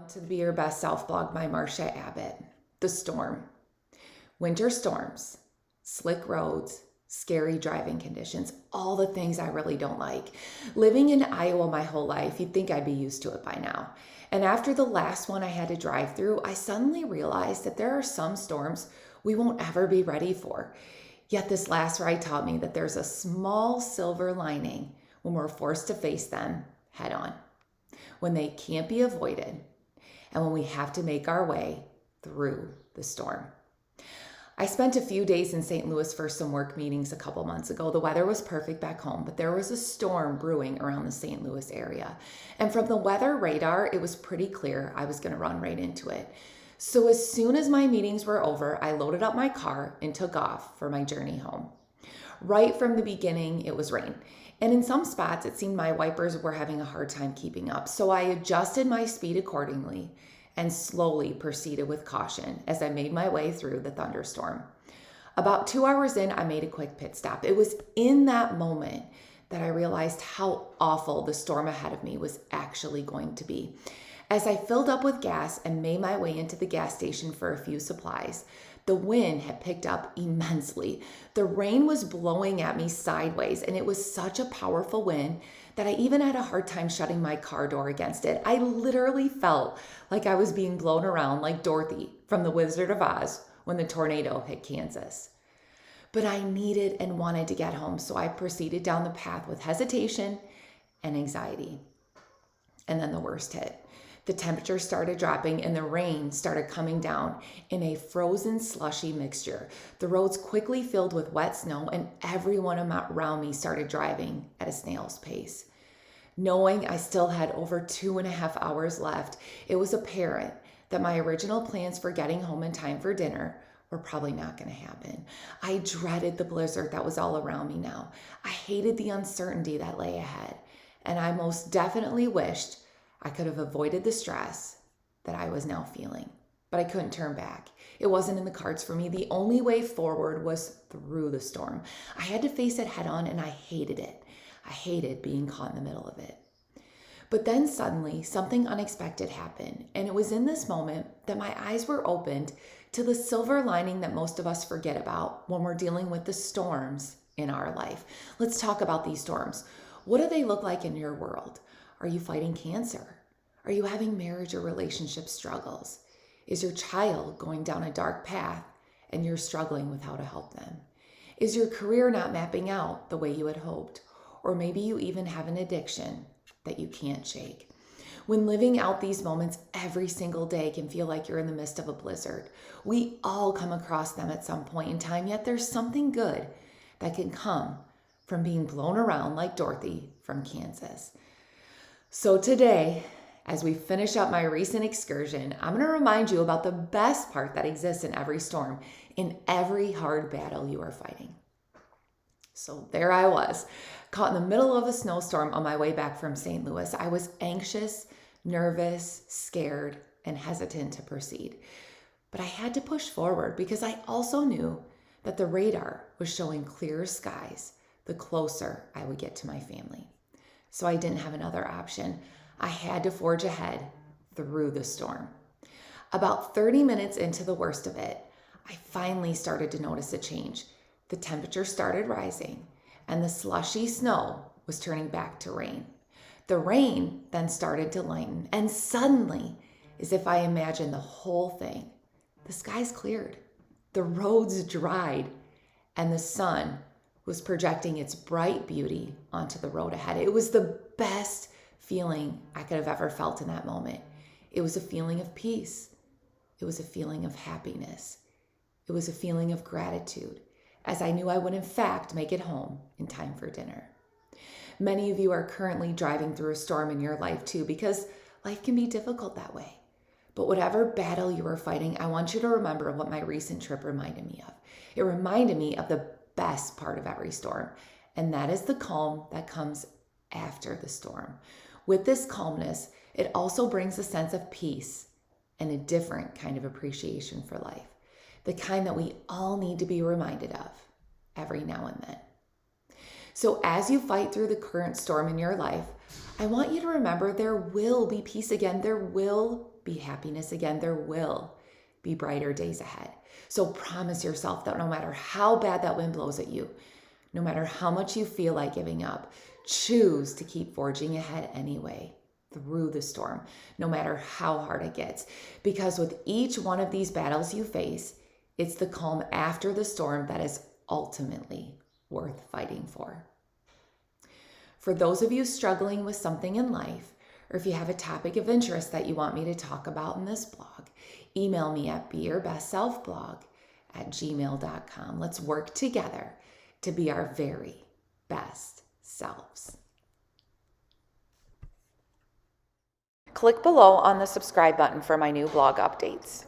To Be Your Best Self blog by Marcia Abbott. The storm. Winter storms, slick roads, scary driving conditions, all the things I really don't like. Living in Iowa my whole life, you'd think I'd be used to it by now. And after the last one I had to drive through, I suddenly realized that there are some storms we won't ever be ready for. Yet this last ride taught me that there's a small silver lining when we're forced to face them head on, when they can't be avoided, and when we have to make our way through the storm. I spent a few days in St. Louis for some work meetings a couple months ago. The weather was perfect back home, but there was a storm brewing around the St. Louis area. And from the weather radar, it was pretty clear I was going to run right into it. So as soon as my meetings were over, I loaded up my car and took off for my journey home. Right from the beginning, it was rain. And in some spots, it seemed my wipers were having a hard time keeping up. So I adjusted my speed accordingly and slowly proceeded with caution as I made my way through the thunderstorm. About 2 hours in, I made a quick pit stop. It was in that moment that I realized how awful the storm ahead of me was actually going to be. As I filled up with gas and made my way into the gas station for a few supplies, the wind had picked up immensely. The rain was blowing at me sideways, and it was such a powerful wind that I even had a hard time shutting my car door against it. I literally felt like I was being blown around like Dorothy from The Wizard of Oz when the tornado hit Kansas. But I needed and wanted to get home, so I proceeded down the path with hesitation and anxiety. And then the worst hit. The temperature started dropping and the rain started coming down in a frozen, slushy mixture. The roads quickly filled with wet snow and everyone around me started driving at a snail's pace. Knowing I still had over 2.5 hours left, it was apparent that my original plans for getting home in time for dinner were probably not going to happen. I dreaded the blizzard that was all around me now. I hated the uncertainty that lay ahead, and I most definitely wished I could have avoided the stress that I was now feeling, but I couldn't turn back. It wasn't in the cards for me. The only way forward was through the storm. I had to face it head on, and I hated it. I hated being caught in the middle of it. But then suddenly something unexpected happened, and it was in this moment that my eyes were opened to the silver lining that most of us forget about when we're dealing with the storms in our life. Let's talk about these storms. What do they look like in your world? Are you fighting cancer? Are you having marriage or relationship struggles? Is your child going down a dark path and you're struggling with how to help them? Is your career not mapping out the way you had hoped? Or maybe you even have an addiction that you can't shake. When living out these moments every single day can feel like you're in the midst of a blizzard. We all come across them at some point in time, yet there's something good that can come from being blown around like Dorothy from Kansas. So today, as we finish up my recent excursion, I'm going to remind you about the best part that exists in every storm, in every hard battle you are fighting. So there I was, caught in the middle of a snowstorm on my way back from St. Louis. I was anxious, nervous, scared, and hesitant to proceed. But I had to push forward because I also knew that the radar was showing clearer skies the closer I would get to my family. So I didn't have another option. I had to forge ahead through the storm. About 30 minutes into the worst of it, I finally started to notice a change. The temperature started rising, and the slushy snow was turning back to rain. The rain then started to lighten, and suddenly, as if I imagined the whole thing, the skies cleared, the roads dried, and the sun was projecting its bright beauty onto the road ahead. It was the best feeling I could have ever felt in that moment. It was a feeling of peace. It was a feeling of happiness. It was a feeling of gratitude, as I knew I would in fact make it home in time for dinner. Many of you are currently driving through a storm in your life too, because life can be difficult that way. But whatever battle you are fighting, I want you to remember what my recent trip reminded me of. It reminded me of the best part of every storm, and that is the calm that comes after the storm. With this calmness, it also brings a sense of peace and a different kind of appreciation for life, the kind that we all need to be reminded of every now and then. So as you fight through the current storm in your life, I want you to remember there will be peace again. There will be happiness again. There will be brighter days ahead. So promise yourself that no matter how bad that wind blows at you, no matter how much you feel like giving up, choose to keep forging ahead anyway, through the storm, no matter how hard it gets. Because with each one of these battles you face, it's the calm after the storm that is ultimately worth fighting for. For those of you struggling with something in life, or if you have a topic of interest that you want me to talk about in this blog, email me at beyourbestselfblog@gmail.com. Let's work together to be our very best selves. Click below on the subscribe button for my new blog updates.